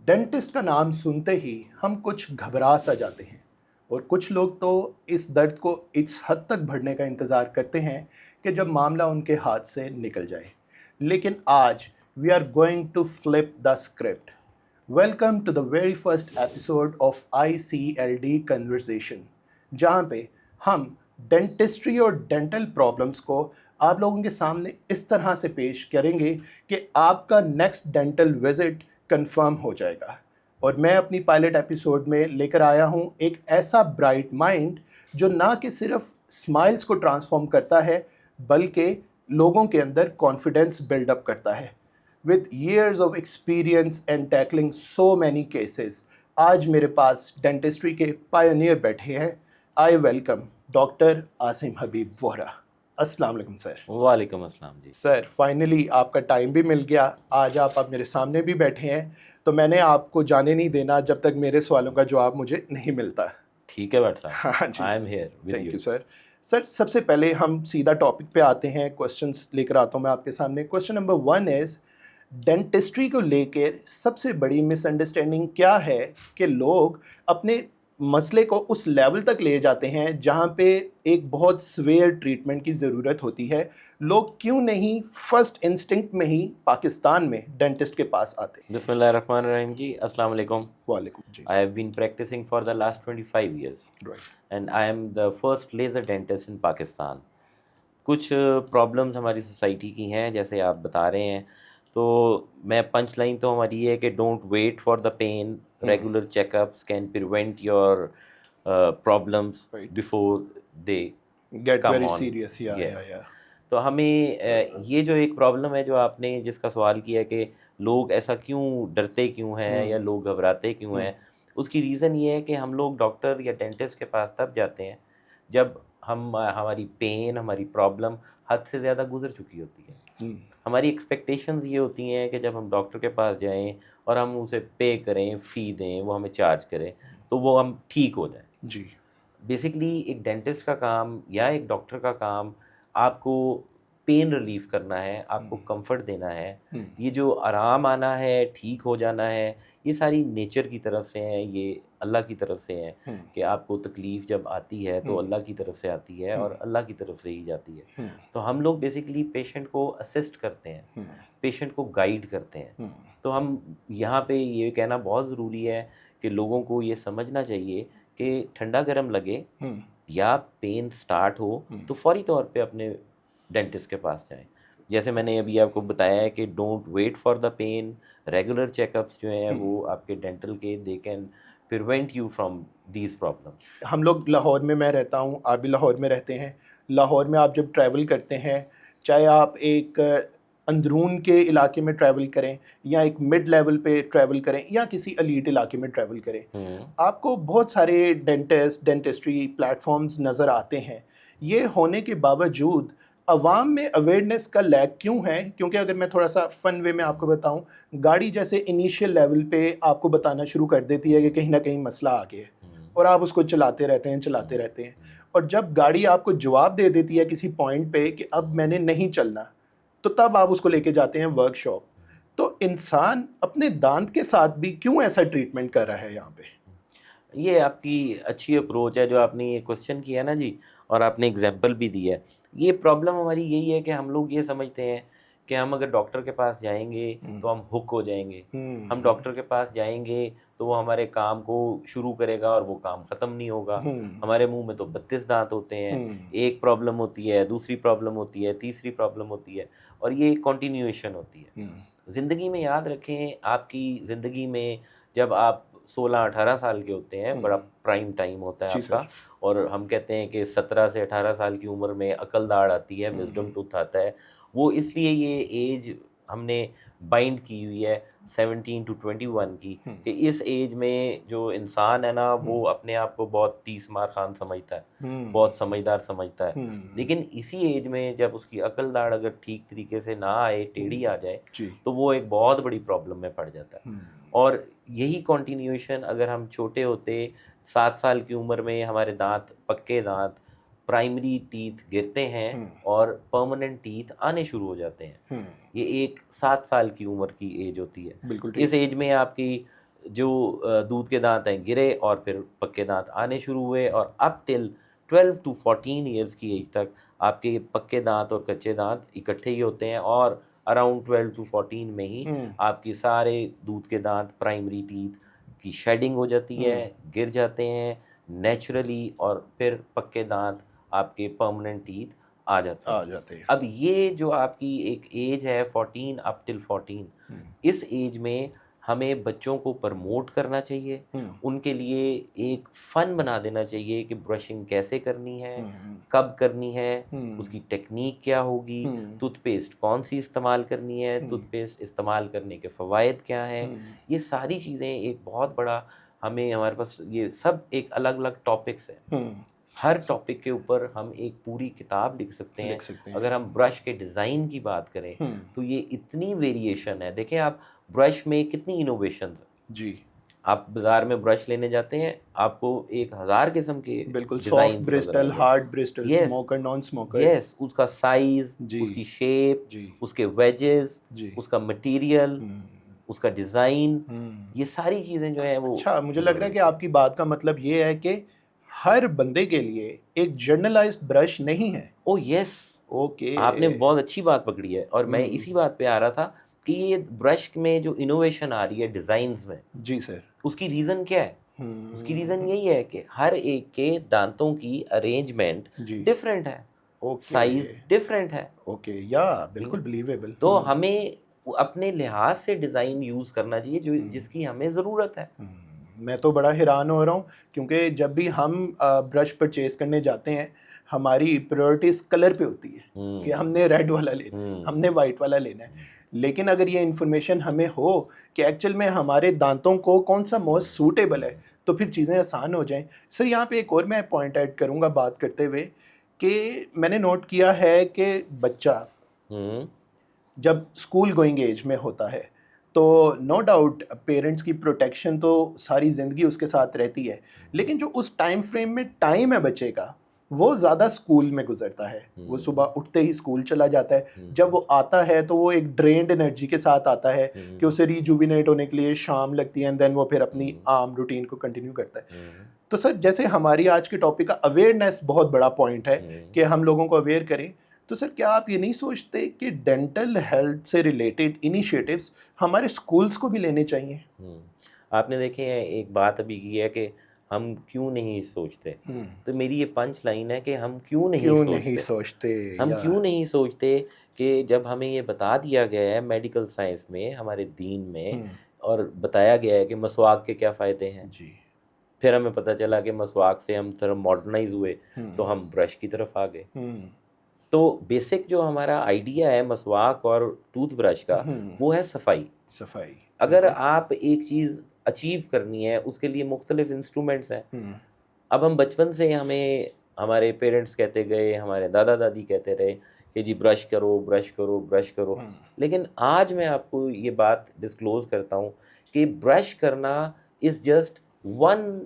Dentist का नाम सुनते ही हम कुछ घबरा सा जाते हैं और कुछ लोग तो इस दर्द को इस हद तक बढ़ने का इंतज़ार करते हैं कि जब मामला उनके हाथ से निकल जाए। लेकिन आज we are going to flip the script. Welcome to the very first episode of ICLD conversation, जहाँ पे हम डेंटिस्ट्री और डेंटल प्रॉब्लम्स को आप लोगों के सामने इस तरह से पेश करेंगे कि आपका नेक्स्ट डेंटल विजिट कंफर्म हो जाएगा। और मैं अपनी पायलट एपिसोड में लेकर आया हूँ एक ऐसा ब्राइट माइंड जो ना कि सिर्फ स्माइल्स को ट्रांसफॉर्म करता है बल्कि लोगों के अंदर कॉन्फिडेंस बिल्डअप करता है। With years of experience and tackling so many cases, आज मेरे पास डेंटिस्ट्री के पायनियर बैठे हैं। I welcome doctor Asim Habib Vohra. अस्सलाम वालेकुम सर। वालेकुम अस्सलाम जी। सर फाइनली आपका टाइम भी मिल गया, आज आप मेरे सामने भी बैठे हैं, तो मैंने आपको जाने नहीं देना जब तक मेरे सवालों का जवाब मुझे नहीं मिलता। ठीक है भट्ट साहब, हाँ जी, I am here with thank you. You sir. Sir सबसे पहले हम सीधा टॉपिक पे आते हैं, क्वेश्चंस लेकर आता हूँ मैं आपके सामने। क्वेश्चन नंबर 1 इज़, डेंटिस्ट्री को लेकर सबसे बड़ी मिसअंडरस्टैंडिंग क्या है कि लोग अपने मसले को उस लेवल तक ले जाते हैं जहाँ पे एक बहुत सीवियर ट्रीटमेंट की ज़रूरत होती है। लोग क्यों नहीं फर्स्ट इंस्टिंक्ट में ही पाकिस्तान में डेंटिस्ट के पास आते? बिस्मिल्लाहिर्रहमानिर्रहीम जी, अस्सलाम वालेकुम। वालेकुम जी। I have been practising for the last 25 years right. And I am the first laser dentist in Pakistan. कुछ प्रॉब्लम्स हमारी सोसाइटी की हैं जैसे आप बता रहे हैं, तो मैं पंच लाइन तो हमारी ये है कि don't wait for the pain, regular checkups can prevent your problems right. Before they get come very on. Serious. या यस, या तो हमें ये जो एक प्रॉब्लम है जो आपने जिसका सवाल किया कि लोग ऐसा क्यों डरते क्यों हैं या लोग घबराते क्यों हैं, उसकी रीज़न ये है कि हम लोग डॉक्टर या डेंटिस्ट के पास तब जाते हैं जब हमारी पेन, हमारी प्रॉब्लम हद से ज़्यादा गुजर चुकी होती है। हमारी एक्सपेक्टेशंस ये होती हैं कि जब हम डॉक्टर के पास जाएं और हम उसे पे करें, फ़ी दें, वो हमें चार्ज करें तो वो हम ठीक हो जाएं। जी। बेसिकली एक डेंटिस्ट का काम या एक डॉक्टर का काम आपको पेन रिलीफ करना है, आपको कंफर्ट देना है। ये जो आराम आना है, ठीक हो जाना है, ये सारी नेचर की तरफ से है, ये अल्लाह की तरफ से है कि आपको तकलीफ़ जब आती है तो अल्लाह की तरफ से आती है और अल्लाह की तरफ से ही जाती है। तो हम लोग बेसिकली पेशेंट को असिस्ट करते हैं, पेशेंट को गाइड करते हैं। तो हम यहाँ पे ये कहना बहुत ज़रूरी है कि लोगों को ये समझना चाहिए कि ठंडा गर्म लगे या पेन स्टार्ट हो तो फौरी तौर पे अपने डेंटिस्ट के पास जाएं। जैसे मैंने अभी आपको बताया है कि don't wait for the pain, regular checkups जो हैं वो आपके डेंटल के they can prevent you from these problems. हम लोग लाहौर में, मैं रहता हूँ, आप भी लाहौर में रहते हैं। लाहौर में आप जब ट्रैवल करते हैं, चाहे आप एक अंदरून के इलाके में ट्रैवल करें या एक मिड लेवल पे ट्रैवल करें या किसी एलीट इलाके में ट्रैवल करें, आपको बहुत सारे डेंटिस्ट्री प्लेटफॉर्म्स नज़र आते हैं। ये होने के बावजूद अवाम में अवेयरनेस का लैक क्यों है? क्योंकि अगर मैं थोड़ा सा फ़न वे में आपको बताऊं, गाड़ी जैसे इनिशियल लेवल पे आपको बताना शुरू कर देती है कि कहीं ना कहीं मसला आ गया है और आप उसको चलाते रहते हैं, चलाते रहते हैं। और जब गाड़ी आपको जवाब दे देती है किसी पॉइंट पे कि अब मैंने नहीं चलना, तो तब आप उसको लेके जाते हैं वर्कशॉप। तो इंसान अपने दांत के साथ भी क्यों ऐसा ट्रीटमेंट कर रहा है यहाँ पे? ये आपकी अच्छी अप्रोच है जो आपने ये क्वेश्चन किया ना जी, और आपने एग्जाम्पल भी दिया है। ये प्रॉब्लम हमारी यही है कि हम लोग ये समझते हैं कि हम अगर डॉक्टर के पास जाएंगे तो हम हुक हो जाएंगे। हम डॉक्टर के पास जाएंगे तो वो हमारे काम को शुरू करेगा और वो काम ख़त्म नहीं होगा। हमारे मुंह में तो 32 दांत होते हैं, एक प्रॉब्लम होती है, दूसरी प्रॉब्लम होती है, तीसरी प्रॉब्लम होती है और ये कॉन्टीन्यूएशन होती है। ज़िंदगी में याद रखें, आपकी ज़िंदगी में जब आप 16-18 साल के होते हैं, बड़ा प्राइम टाइम होता है जी आपका। सर। और हम कहते हैं कि 17 से 18 साल की उम्र में अकल दाढ़ आती है, विज़डम टूथ आता है। वो इसलिए ये एज हमने बाइंड की हुई है 17 टू 21 की, कि इस एज में जो इंसान है ना वो अपने आप को बहुत तीस मार खान समझता है, बहुत समझदार समझता है। लेकिन इसी एज में जब उसकी अकल दाढ़ अगर ठीक तरीके से ना आए, टेढ़ी आ जाए, जी। तो वो एक बहुत बड़ी प्रॉब्लम में पड़ जाता है। और यही कंटिन्यूएशन अगर हम छोटे होते 7 साल की उम्र में हमारे दांत, पक्के दांत, प्राइमरी टीथ गिरते हैं और परमानेंट टीथ आने शुरू हो जाते हैं। ये एक 7 साल की उम्र की एज होती है। बिल्कुल इस ठीक। एज में आपकी जो दूध के दांत हैं गिरे और फिर पक्के दांत आने शुरू हुए, और अप टिल 12 to 14 ईयर्स की एज तक आपके पक्के दांत और कच्चे दांत इकट्ठे ही होते हैं, और अराउंड 12 to 14 में ही आपके सारे दूध के दांत, प्राइमरी टीथ की शेडिंग हो जाती है, गिर जाते हैं नेचुरली, और फिर पक्के दांत आपके परमानेंट टीथ आ जाते हैं। अब ये जो आपकी एक एज है 14 अप टिल 14, इस एज में हमें बच्चों को प्रमोट करना चाहिए, उनके लिए एक फन बना देना चाहिए कि ब्रशिंग कैसे करनी है, कब करनी है, उसकी टेक्निक क्या होगी, टूथपेस्ट कौन सी इस्तेमाल करनी है, टूथपेस्ट इस्तेमाल करने के फ़वाइद क्या हैं। ये सारी चीज़ें एक बहुत बड़ा, हमारे पास ये सब एक अलग अलग टॉपिक्स हैं। हर टॉपिक के ऊपर हम एक पूरी किताब लिख सकते हैं। अगर हम ब्रश के डिज़ाइन की बात करें तो ये इतनी वेरिएशन है। देखें आप, ब्रश में कितनी इनोवेशंस हैं जी। आप बाजार में ब्रश लेने जाते हैं, आपको 1000 किस्म के बिल्कुल, soft Bristol, hard Bristol, smoker, non smoker, yes, उसका साइज, उसकी शेप, उसके वेजेस, उसका मटेरियल, उसका डिज़ाइन, ये सारी चीज़ें जो है वो। अच्छा, मुझे लग रहा है कि आपकी बात का मतलब ये है कि हर बंदे के लिए एक जर्नलाइज्ड ब्रश नहीं है। ओ यस, ओके, आपने बहुत अच्छी बात पकड़ी है, और मैं इसी बात पे आ रहा था कि ये ब्रश में जो इनोवेशन आ रही है डिज़ाइंस में, जी सर, उसकी रीज़न क्या है? उसकी रीज़न यही है कि हर एक के दांतों की अरेंजमेंट डिफरेंट है, साइज डिफरेंट है। ओके, या बिल्कुल बिलीवेबल। तो हमें अपने लिहाज से डिज़ाइन यूज़ करना चाहिए जो जिसकी हमें ज़रूरत है। मैं तो बड़ा हैरान हो रहा हूँ, क्योंकि जब भी हम ब्रश परचेज करने जाते हैं, हमारी प्रायोरिटीज कलर पे होती है कि हमने रेड वाला लेना है, हमने वाइट वाला लेना है। लेकिन अगर ये इन्फॉर्मेशन हमें हो कि एक्चुअल में हमारे दांतों को कौन सा मोस्ट सूटेबल है, तो फिर चीज़ें आसान हो जाएं। सर, यहाँ पे एक और मैं पॉइंट ऐड करूँगा बात करते हुए कि मैंने नोट किया है कि बच्चा जब स्कूल गोइंग एज में होता है तो नो डाउट पेरेंट्स की प्रोटेक्शन तो सारी ज़िंदगी उसके साथ रहती है, लेकिन जो उस टाइम फ्रेम में टाइम है बच्चे का, वो ज़्यादा स्कूल में गुजरता है। वो सुबह उठते ही स्कूल चला जाता है, जब वो आता है तो वो एक ड्रेन्ड एनर्जी के साथ आता है कि उसे रिजुविनेट होने के लिए शाम लगती है, एंड देन वो फिर अपनी आम रूटीन को कंटिन्यू करता है। तो सर, जैसे हमारी आज के टॉपिक का अवेयरनेस बहुत बड़ा पॉइंट है कि हम लोगों को अवेयर करें, तो सर क्या आप ये नहीं सोचते कि डेंटल हेल्थ से रिलेटेड इनिशिएटिव्स हमारे स्कूल्स को भी लेने चाहिए? आपने देखे एक बात अभी की है कि हम क्यों नहीं सोचते, तो मेरी ये पंच लाइन है कि हम क्यों नहीं सोचते। हम क्यों नहीं सोचते कि जब हमें ये बता दिया गया है मेडिकल साइंस में, हमारे दीन में, और बताया गया है कि मसवाक के क्या फ़ायदे हैं जी, फिर हमें पता चला कि मसवाक से हम थोड़ा मॉडर्नाइज हुए तो हम ब्रश की तरफ आ गए। तो बेसिक जो हमारा आइडिया है मसवाक और टूथब्रश का, वो है सफाई। अगर आप एक चीज़ अचीव करनी है, उसके लिए मुख्तलिफ इंस्ट्रूमेंट्स हैं। अब हम बचपन से हमें हमारे पेरेंट्स कहते गए, हमारे दादा दादी कहते रहे कि जी ब्रश करो ब्रश करो ब्रश करो, लेकिन आज मैं आपको ये बात डिस्क्लोज करता हूँ कि ब्रश करना is just one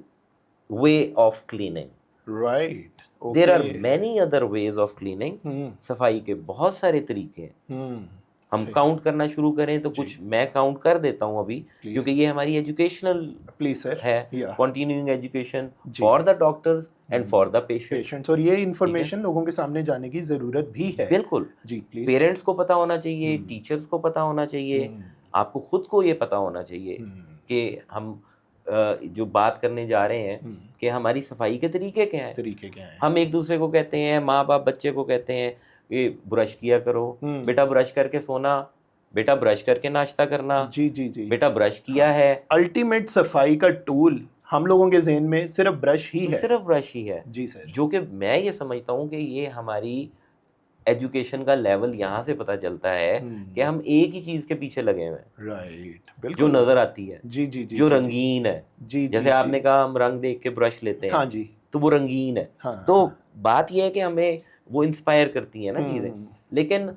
way of cleaning, right. There are many other ways of cleaning. सफाई के बहुत सारे तरीके हैं। हम काउंट करना शुरू करें तो कुछ मैं काउंट कर देता हूँ अभी, क्योंकि ये हमारी एजुकेशनल है, continuing education for the doctors and for the patients, और ये इन्फॉर्मेशन लोगों के सामने जाने की ज़रूरत भी है। बिल्कुल जी, पेरेंट्स को पता होना चाहिए, टीचर्स को पता होना चाहिए, आपको खुद को ये पता होना चाहिए कि हम जो बात करने जा रहे हैं कि हमारी सफाई के तरीके क्या हैं। हम एक दूसरे को कहते हैं, माँ बाप बच्चे को कहते हैं ये ब्रश किया करो, बेटा ब्रश करके सोना, बेटा ब्रश करके नाश्ता करना, जी, बेटा ब्रश किया है। अल्टीमेट सफाई का टूल हम लोगों के ज़हन में सिर्फ ब्रश ही है, सिर्फ ब्रश ही है जी सर। जो कि मैं ये समझता हूँ कि ये हमारी एजुकेशन का लेवल यहाँ से पता चलता है कि हम एक ही चीज़ के पीछे लगे हुए हैं, राइट, बिल्कुल, जो नज़र आती है, जी, जो रंगीन है, जैसे आपने कहा हम रंग देख के ब्रश लेते हैं, हाँ जी, तो वो रंगीन है। तो बात यह है कि हमें वो इंस्पायर करती है ना चीज़ें, लेकिन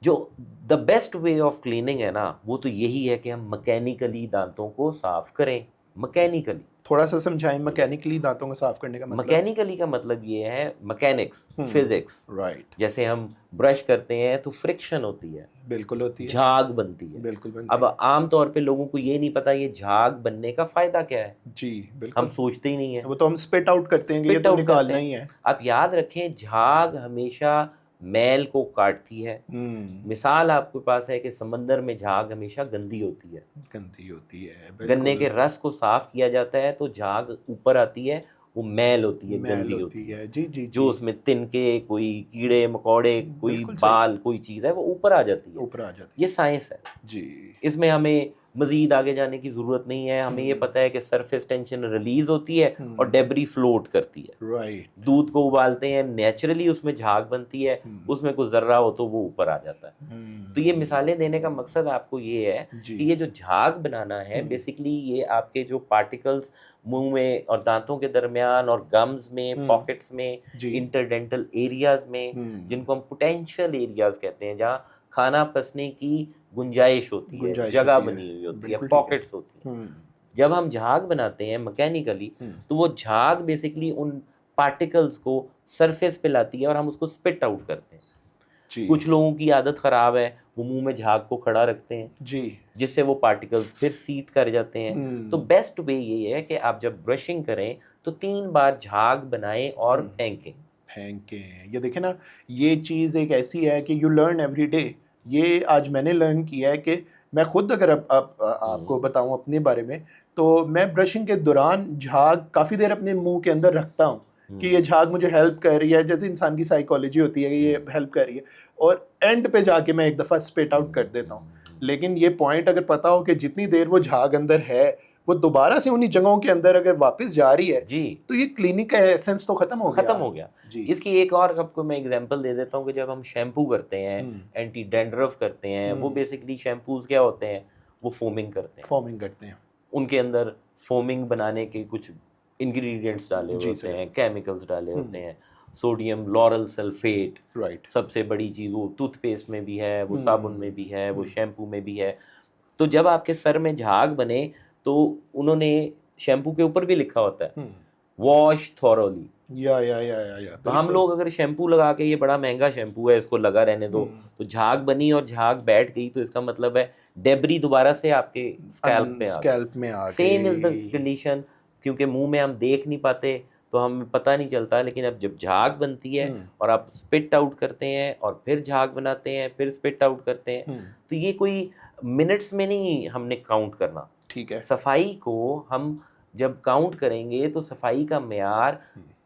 जो the best way of cleaning है ना, वो तो यही है कि हम मैकेनिकली दांतों को साफ करें। मैकेनिकली। थोड़ा सा समझाएं, मैकेनिकली दांतों को साफ करने का मतलब? मैकेनिकली का मतलब ये है मैकेनिक्स, फिजिक्स। राइट। जैसे हम ब्रश करते हैं तो फ्रिक्शन होती है, बिल्कुल होती है, झाग बनती है। बिल्कुल बनती अब है। आम तौर पे लोगों को ये नहीं पता ये झाग बनने का फायदा क्या है, जी हम बिल्कुल। सोचते ही नहीं है, वो तो हम स्पिट आउट करते हैं कि ये स्पिट तो आउट करते निकालना ही हैं। है। आप याद रखें झाग हमेशा मैल को काटती है। मिसाल आपके पास है कि समंदर में झाग हमेशा गंदी होती है, गंदी होती है, गन्ने के बिल्कुल। रस को साफ किया जाता है तो झाग ऊपर आती है, वो मैल होती है, मैल गंदी होती होती है। है, जी जी जो जी। उसमें तिनके, कोई कीड़े मकोड़े, कोई बिल्कुल सही। बाल, कोई चीज़ है वो ऊपर आ जाती है। ऊपर आ जाती ये साइंस है, है जी। इसमें हमें मजीद आगे जाने की ज़रूरत नहीं है। हमें ये पता है कि सरफेस टेंशन रिलीज होती है और डेब्री फ्लोट करती है। राइट। दूध को उबालते हैं, नेचुरली उसमें झाग बनती है, उसमें कुछ ज़र्रा हो तो वो ऊपर आ जाता है। तो ये मिसालें देने का मकसद आपको ये है जी। कि ये जो झाग बनाना है बेसिकली ये आपके जो पार्टिकल्स मुंह में और दांतों के दरमियान और गम्स में, पॉकेट्स में, जी। इंटरडेंटल एरियाज में, जिनको हम पोटेंशियल एरियाज कहते हैं, जहाँ खाना पचने की गुंजाइश होती है, गुंजाइश जगह होती है, बनी हुई होती है, बिल्कुल ठीक है। पॉकेट्स होती हैं। जब हम झाग बनाते हैं मैकेनिकली तो वो झाग बेसिकली उन पार्टिकल्स को सरफेस पे लाती है और हम उसको स्पिट आउट करते हैं। जी कुछ लोगों की आदत ख़राब है, वो मुंह में झाग को खड़ा रखते हैं जी। जिससे वो पार्टिकल्स फिर सीट कर जाते हैं। तो बेस्ट वे ये है कि आप जब ब्रशिंग करें तो 3 बार झाग बनाएं और फेंकें। फेंकें, ये देखें ना, ये चीज़ एक ऐसी है कि यू लर्न एवरी डे। ये आज मैंने लर्न किया है कि मैं खुद अगर आपको बताऊं अपने बारे में, तो मैं ब्रशिंग के दौरान झाग काफ़ी देर अपने मुंह के अंदर रखता हूं कि ये झाग मुझे हेल्प कर रही है, जैसे इंसान की साइकोलॉजी होती है कि ये हेल्प कर रही है, और एंड पे जाके मैं एक दफ़ा स्पिट आउट कर देता हूँ। लेकिन ये पॉइंट अगर पता हो कि जितनी देर वो झाग अंदर है वो दोबारा से उन्हीं जगहों के अंदर अगर वापस जा रही है जी, तो ये क्लिनिक का एसेंस तो खत्म हो गया। जी। इसकी एक और आपको मैं एग्जांपल दे देता हूँ कि जब हम शैम्पू करते हैं, एंटी डैंड्रफ करते हैं, वो बेसिकली शैम्पूज क्या होते हैं, वो फोमिंग करते हैं। फॉर्मिंग करते हैं। उनके अंदर फोमिंग बनाने के कुछ इंग्रेडिएंट्स डाले हुए होते हैं, केमिकल्स डाले होते हैं, सोडियम लॉरल सल्फेट, राइट। सबसे बड़ी चीज़ वो टूथपेस्ट में भी है, वो साबुन में भी है, वो शैम्पू में भी है। तो जब आपके सर में झाग बने तो उन्होंने शैम्पू के ऊपर भी लिखा होता है वॉश थॉरोली। या तो हम लोग अगर शैम्पू लगा के, ये बड़ा महंगा शैम्पू है, इसको लगा रहने दो, तो झाग बनी और झाग बैठ गई, तो इसका मतलब है डेब्री दोबारा से आपके स्कैल्प में आ गई। सेम इज द कंडीशन, क्योंकि मुंह में हम देख नहीं पाते तो हमें पता नहीं चलता, लेकिन अब जब झाग बनती है और आप स्पिट आउट करते हैं और फिर झाग बनाते हैं, फिर स्पिट आउट करते हैं, तो ये कोई मिनट्स में नहीं हमने काउंट करना। ठीक है। सफाई को हम जब काउंट करेंगे तो सफाई का म्यार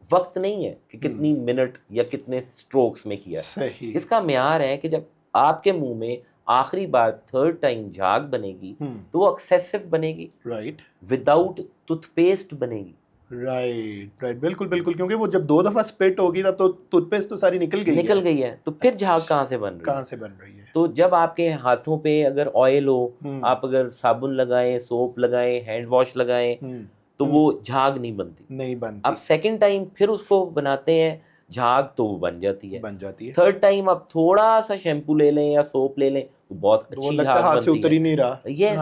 वक्त नहीं है कि कितनी मिनट या कितने स्ट्रोक्स में किया, सही। इसका म्यार है कि जब आपके मुंह में आखिरी बार थर्ड टाइम झाग बनेगी तो वो एक्सेसिव बनेगी, राइट, विदाउट टूथपेस्ट बनेगी। राइट राइट, बिल्कुल बिल्कुल, क्योंकि वो जब 2 दफ़ा स्पिट होगी तब तो टूथपेस्ट तो सारी निकल गई है, तो फिर झाग कहाँ से बन रही है? कहाँ से बन रही है? तो जब आपके हाथों पे अगर ऑयल हो, आप अगर साबुन लगाएं, सोप लगाएं, हैंड वॉश लगाएं, तो वो झाग नहीं बनती। आप सेकंड टाइम फिर उसको बनाते हैं झाग, तो वो बन जाती है। थर्ड टाइम आप थोड़ा सा शैम्पू ले लें या सोप ले लें तो बहुत अच्छी झाग हाथ से बनती उतर ही नहीं रहा। है। यस,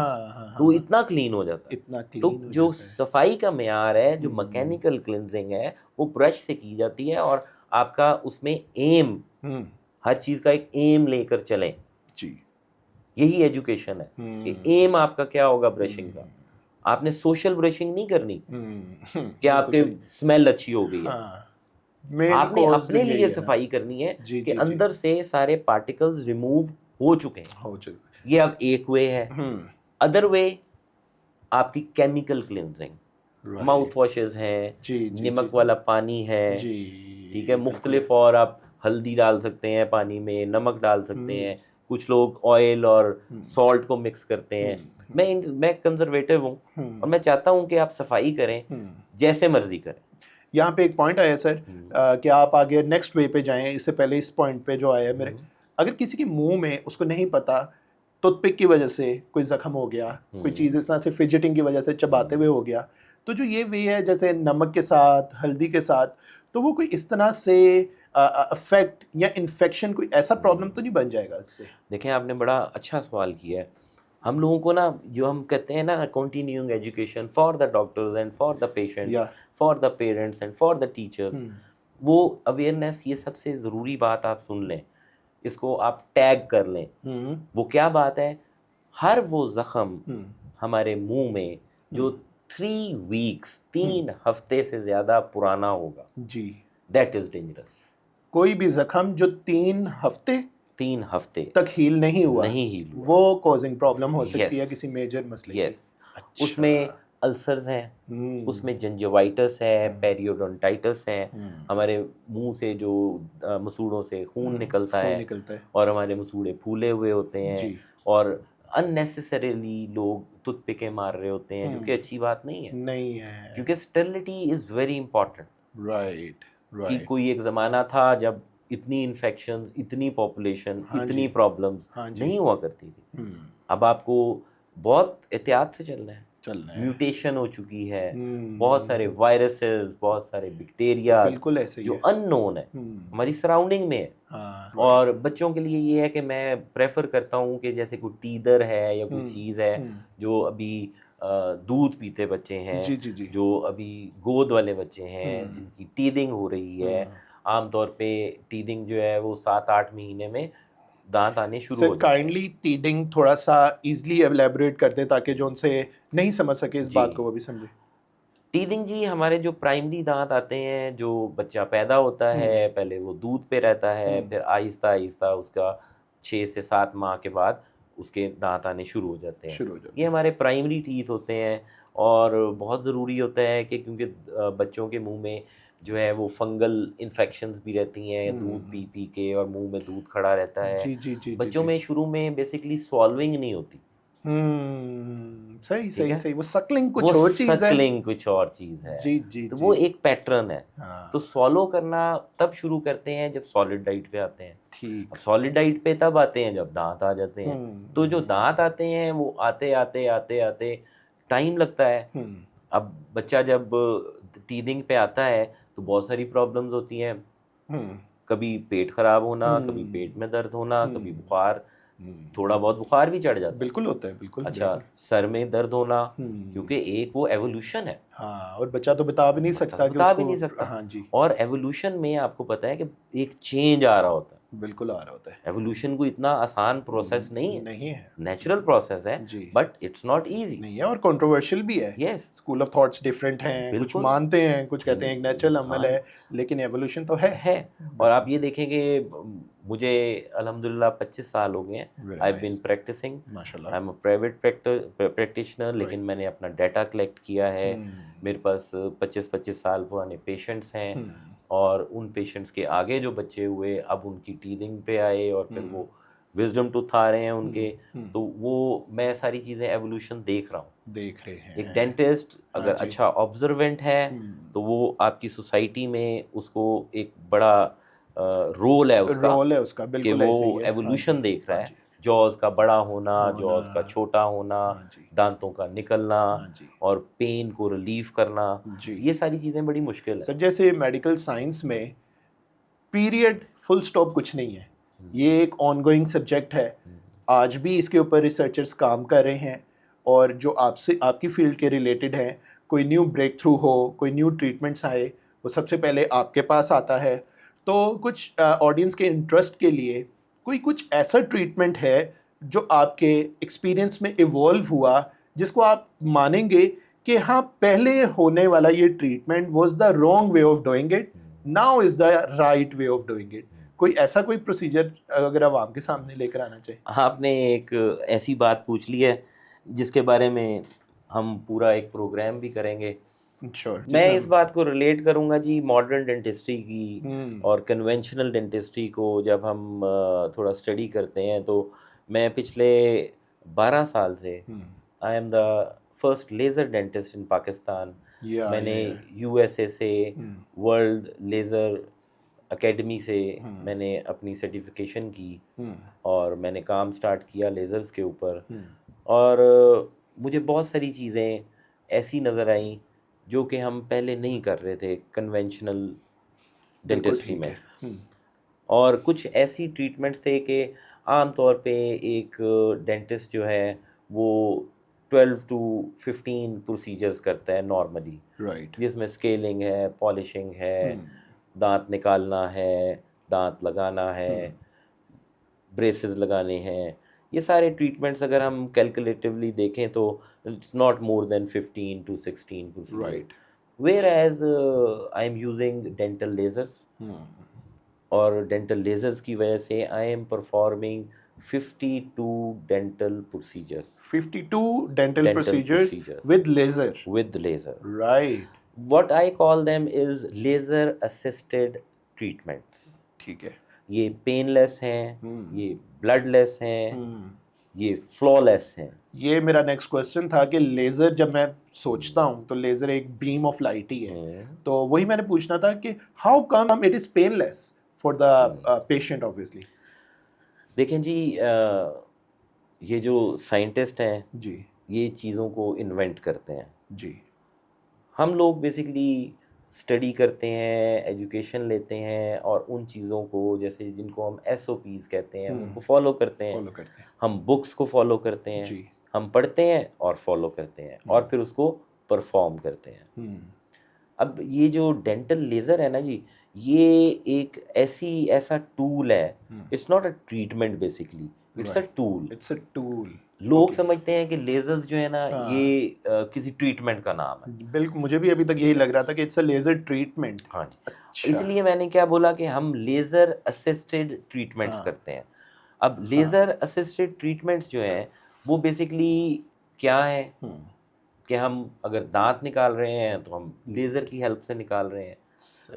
तो इतना क्लीन हो जाता है। तो जो सफाई का म्यार है, जो मैकेनिकल क्लिनजिंग है, वो ब्रश से की जाती है, और आपका उसमें एम, हर चीज़ का एक एम लेकर चलें जी। यही एजुकेशन है कि एम आपका क्या होगा ब्रशिंग का। आपने सोशल ब्रशिंग नहीं करनी कि आपके स्मेल अच्छी हो गई है। आपने अपने लिए सफाई करनी है कि अंदर से सारे पार्टिकल्स रिमूव हो चुके हैं। ये अब एक वे है। अदर वे आपकी केमिकल क्लिनजिंग, माउथ वॉशेस हैं, नमक वाला पानी है, ठीक है, मुख्तलिफ, और आप हल्दी डाल सकते हैं पानी में, नमक डाल सकते हैं, कुछ लोग ऑयल और सॉल्ट को मिक्स करते हैं। मैं कंजर्वेटिव हूँ और मैं चाहता हूँ कि आप सफाई करें, जैसे मर्जी करें। यहाँ पे एक पॉइंट आया सर, कि आप आगे नेक्स्ट वे पे जाएं, इससे पहले इस पॉइंट पे जो आया मेरे, अगर किसी के मुंह में उसको नहीं पता, टूथपिक की वजह से कोई जख्म हो गया, कोई चीज़ इस तरह से फिजिटिंग की वजह से चबाते हुए हो गया, तो जो ये वे है जैसे नमक के साथ, हल्दी के साथ, तो वो कोई इस तरह से अफेक्ट या इन्फेक्शन, कोई ऐसा प्रॉब्लम तो नहीं बन जाएगा इससे? देखें, आपने बड़ा अच्छा सवाल किया है। हम लोगों को ना, जो हम कहते हैं ना, continuing education for the doctors and for the patients, या for the parents and for the teachers, वो अवेयरनेस, ये सबसे ज़रूरी बात आप सुन लें, इसको आप टैग कर लें। वो क्या बात है? हर वो ज़ख़म हमारे मुंह में जो 3 वीक्स 3 हफ्ते से ज़्यादा पुराना होगा, जी, दैट इज़ डेंजरस। कोई भी जख्म जो 3 हफ्ते 3 हफ्ते तक हील नहीं हुआ, नहीं हील हुआ, वो कॉजिंग प्रॉब्लम हो सकती है यस किसी मेजर मसले की। यस। अच्छा। उसमें अल्सर्स हैं, उसमें जिंजिवाइटिस है, पेरियोडोंटाइटिस है, हमारे मुंह से जो मसूड़ों से खून निकलता खून है निकलता है। और हमारे मसूड़े फूले हुए होते हैं, जी। और अननेसेसरीली लोग टूथपिकें मार रहे होते हैं, जो कि अच्छी बात नहीं है, नहीं है। क्योंकि sterility is very important. Right कि राइट। कोई एक ज़माना था जब इतनी इन्फेक्शंस, इतनी पॉपुलेशन, हाँ इतनी जी, प्रॉब्लम्स हाँ जी। नहीं हुआ करती थी। अब आपको बहुत एहतियात से चलना है। चलना है। म्यूटेशन हो चुकी है, बहुत सारे वायरसेस, बहुत सारे बैक्टीरिया बिल्कुल ऐसे ही जो है। अननोन है, हमारी सराउंडिंग में है। हाँ, और बच्चों के लिए ये है कि मैं प्रेफर करता हूँ कि जैसे कोई टीदर है या कोई चीज़ है, जो अभी दूध पीते बच्चे हैं, जी जी जी। जो अभी गोद वाले बच्चे हैं, जिनकी टीदिंग हो रही है, आमतौर पे टीदिंग जो है वो 7-8 महीने में दांत आने शुरू सर हो जाते हैं। काइंडली टीडिंग थोड़ा सा इजीली एलेबोरेट कर दे ताकि जो उनसे नहीं समझ सके इस जी। बात को वो भी समझे। टीदिंग जी, हमारे जो प्राइमरी दांत आते हैं, जो बच्चा पैदा होता है, पहले वो दूध पे रहता है, फिर आहिस्ता आहिस्ता उसका 6 से 7 माह के बाद उसके दांत आने शुरू हो जाते हैं। शुरू हो जाते ये हमारे प्राइमरी टीथ होते हैं, और बहुत ज़रूरी होता है कि क्योंकि बच्चों के मुंह में जो है वो फंगल इन्फेक्शंस भी रहती हैं, दूध पी पी के, और मुंह में दूध खड़ा रहता हैं। है। जी जी जी जी बच्चों जी। में शुरू में बेसिकली स्वॉल्विंग नहीं होती, सही ठीक सही है? सही। वो सक्लिंग वो कुछ और चीज है। सक्लिंग कुछ और चीज़ है। जी जी तो जी। वो एक पैटर्न है। तो हाँ स्वॉलो करना तब शुरू करते हैं जब सॉलिड डाइट पे आते हैं। ठीक। अब सॉलिड डाइट पे तब आते हैं जब दांत आ जाते हैं। तो जो दांत आते हैं वो आते आते आते आते टाइम लगता है। अब बच्चा जब टीदिंग पे आता है तो बहुत सारी प्रॉब्लम्स होती हैं, कभी पेट खराब होना, कभी पेट में दर्द होना, कभी बुखार, थोड़ा बहुत बुखार भी चढ़ जाता है। बिल्कुल होता है, बिल्कुल अच्छा, बिल्कुल। सर में दर्द होना, क्योंकि एक वो एवोल्यूशन है, हाँ, और बच्चा तो बता भी नहीं बच्चा तो सकता कि बता भी उसको। नहीं सकता। हाँ जी। और एवोल्यूशन में आपको पता है कि एक चेंज आ रहा होता है। बिल्कुल आ रहा होता है। एवोल्यूशन को इतना आसान प्रोसेस नहीं है, नहीं है। नेचुरल प्रोसेस है, जी। But it's not easy. नहीं है, और कंट्रोवर्शियल भी है। Yes, school of thoughts different हैं, कुछ बिल्कुल। मानते हैं, कुछ कहते हैं एक नेचुरल अमल हाँ, है, लेकिन एवोल्यूशन तो है। है। और आप ये देखेंगे, मुझे अल्हम्दुलिल्लाह 25 साल हो गए हैं। Very I have been nice. Practising, माशाल्लाह। I am a private practitioner, लेकिन मैंने अपना डाटा कलेक्ट किया है। मेरे पास 25-25 साल पुराने पेशेंट्स हैं, और उन पेशेंट्स के आगे जो बच्चे हुए, अब उनकी टीदिंग पे आए, और फिर वो विजडम टूथ आ रहे हैं उनके। तो वो मैं सारी चीज़ें एवोल्यूशन देख रहा हूँ। देख रहे हैं। एक डेंटिस्ट हाँ अगर जी। अच्छा ऑब्जर्वेंट है, तो वो आपकी सोसाइटी में उसको एक बड़ा रोल है उसका, रोल है उसका, कि बिल्कुल वो ऐसे ही है। हाँ जी, एवोल्यूशन देख रहा हाँ है। जी। जॉज का बड़ा होना, होना। जॉज का छोटा होना, हाँ जी, दांतों का निकलना, हाँ जी। और पेन को रिलीव करना, जी। ये सारी चीज़ें बड़ी मुश्किल है। सर जैसे मेडिकल साइंस में पीरियड फुल स्टॉप कुछ नहीं है, ये एक ऑनगोइंग सब्जेक्ट है। आज भी इसके ऊपर रिसर्चर्स काम कर रहे हैं, और जो आपसे आपकी फील्ड के रिलेटेड हैं, कोई न्यू ब्रेक थ्रू हो, कोई न्यू ट्रीटमेंट्स आए, वो सबसे पहले आपके पास आता है। तो कुछ ऑडियंस के इंटरेस्ट के लिए कोई कुछ ऐसा ट्रीटमेंट है जो आपके एक्सपीरियंस में इवॉल्व हुआ, जिसको आप मानेंगे कि हाँ, पहले होने वाला ये treatment was the wrong way of doing it, now is the right way of doing it. कोई ऐसा कोई प्रोसीजर अगर आप आपके सामने लेकर आना चाहिए। आपने एक ऐसी बात पूछ ली है जिसके बारे में हम पूरा एक प्रोग्राम भी करेंगे। श्योर, मैं जिसमें इस बात को रिलेट करूंगा जी मॉडर्न डेंटिस्ट्री की और कन्वेंशनल डेंटिस्ट्री को। जब हम थोड़ा स्टडी करते हैं, तो मैं पिछले 12 साल से I am the first laser dentist in Pakistan. मैंने यूएसए से, वर्ल्ड लेज़र एकेडमी से मैंने अपनी सर्टिफिकेशन की, और मैंने काम स्टार्ट किया लेज़र्स के ऊपर। और मुझे बहुत सारी चीज़ें ऐसी नज़र आईं जो कि हम पहले नहीं कर रहे थे कन्वेंशनल बिल्कुल डेंटिस्ट्री ठीक में। है। और कुछ ऐसी ट्रीटमेंट्स थे कि आम तौर पे एक डेंटिस्ट जो है वो 12 to 15 प्रोसीजर्स करता है नॉर्मली, राइट। जिसमें स्केलिंग है, पॉलिशिंग है, दांत निकालना है, दांत लगाना है, ब्रेसेस लगाने हैं। ये सारे ट्रीटमेंट्स अगर हम कैलकुलेटिवली देखें तो it's not more than 15 to 16 procedure. Right. Whereas I am using dental lasers, और डेंटल लेजर्स की वजह से I am performing 52 dental procedures 52 dental Dental procedures procedures. with laser. with laser. Right. What I call them is laser assisted treatments. ठीक है। ये painless हैं, ये bloodless हैं, ये फ्लॉलेस हैं। ये मेरा नेक्स्ट क्वेश्चन था कि लेज़र जब मैं सोचता हूँ तो लेज़र एक बीम ऑफ लाइट ही है, तो वही मैंने पूछना था कि how come it is painless for the patient obviously. देखें जी, ये जो साइंटिस्ट हैं जी ये चीज़ों को इन्वेंट करते हैं। जी। हम लोग बेसिकली स्टडी करते हैं, एजुकेशन लेते हैं और उन चीज़ों को, जैसे जिनको हम SOPs कहते हैं, उनको फॉलो करते हैं। हम बुक्स को फॉलो करते हैं, जी। हम पढ़ते हैं और फॉलो करते हैं और फिर उसको परफॉर्म करते हैं। अब ये जो डेंटल लेज़र है ना जी, ये एक ऐसा टूल है। It's not a treatment basically, it's a tool. It's a tool. लोग समझते हैं कि लेजर्स जो है ना ये किसी ट्रीटमेंट का नाम है। बिल्कुल, मुझे भी अभी तक यही लग रहा था कि इट्स अ लेजर ट्रीटमेंट। हाँ जी। अच्छा। इसलिए मैंने क्या बोला कि हम लेज़र असिस्टेड ट्रीटमेंट्स करते हैं। अब लेज़र असिस्टेड ट्रीटमेंट्स जो हैं वो बेसिकली क्या है कि हम अगर दांत निकाल रहे हैं तो हम लेज़र की हेल्प से निकाल रहे हैं।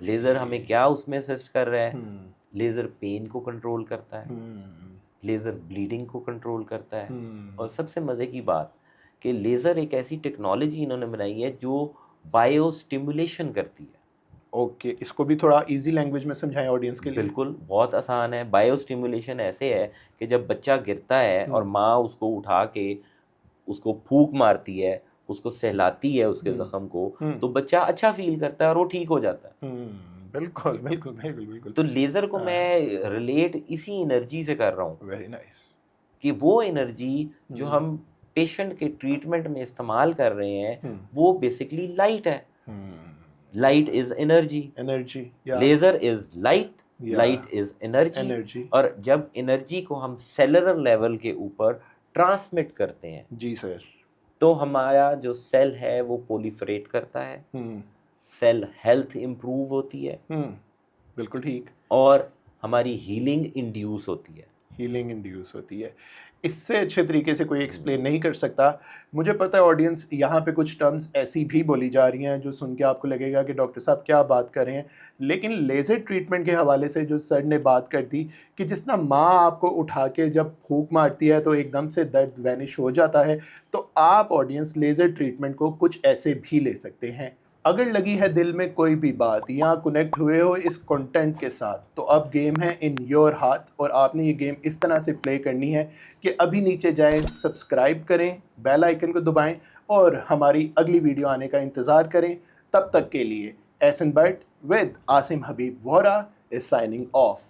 लेज़र हमें क्या उसमें असिस्ट कर रहा है? लेज़र पेन को कंट्रोल करता है, लेज़र ब्लीडिंग को कंट्रोल करता है, और सबसे मज़े की बात कि लेज़र एक ऐसी टेक्नोलॉजी इन्होंने बनाई है जो बायो स्टिमुलेशन करती है। ओके, इसको भी थोड़ा इजी लैंग्वेज में समझाएं ऑडियंस के लिए। बिल्कुल, बहुत आसान है। बायो स्टिमुलेशन ऐसे है कि जब बच्चा गिरता है और माँ उसको उठा के उसको फूंक मारती है, उसको सहलाती है उसके ज़ख्म को, तो बच्चा अच्छा फील करता है और वो ठीक हो जाता है। बिल्कुल बिल्कुल बिल्कुल बिल्कुल। तो लेज़र को मैं रिलेट इसी एनर्जी से कर रहा हूँ। Very nice. कि वो एनर्जी जो हम पेशेंट के ट्रीटमेंट में इस्तेमाल कर रहे हैं वो बेसिकली लाइट है। Light is energy, energy. Laser is light, light is energy. और जब एनर्जी को हम सेलुलर लेवल के ऊपर ट्रांसमिट करते हैं जी सर, तो हमारा जो सेल है वो प्रोलिफरेट करता है, सेल हेल्थ इम्प्रूव होती है, बिल्कुल ठीक, और हमारी हीलिंग इंड्यूस होती है। हीलिंग इंड्यूस होती है। इससे अच्छे तरीके से कोई एक्सप्लेन नहीं कर सकता। मुझे पता है ऑडियंस, यहाँ पे कुछ टर्म्स ऐसी भी बोली जा रही हैं जो सुन के आपको लगेगा कि डॉक्टर साहब क्या बात कर रहे हैं, लेकिन लेज़र ट्रीटमेंट के हवाले से जो सर ने बात कर दी कि जिस तरह माँ आपको उठा के जब फूंक मारती है तो एकदम से दर्द वैनिश हो जाता है, तो आप ऑडियंस लेज़र ट्रीटमेंट को कुछ ऐसे भी ले सकते हैं। अगर लगी है दिल में कोई भी बात या कनेक्ट हुए हो इस कंटेंट के साथ, तो अब गेम है इन योर हाथ, और आपने ये गेम इस तरह से प्ले करनी है कि अभी नीचे जाएं, सब्सक्राइब करें, बेल आइकन को दबाएं और हमारी अगली वीडियो आने का इंतज़ार करें। तब तक के लिए Ehsan but with Asim Habib Vohra is signing of.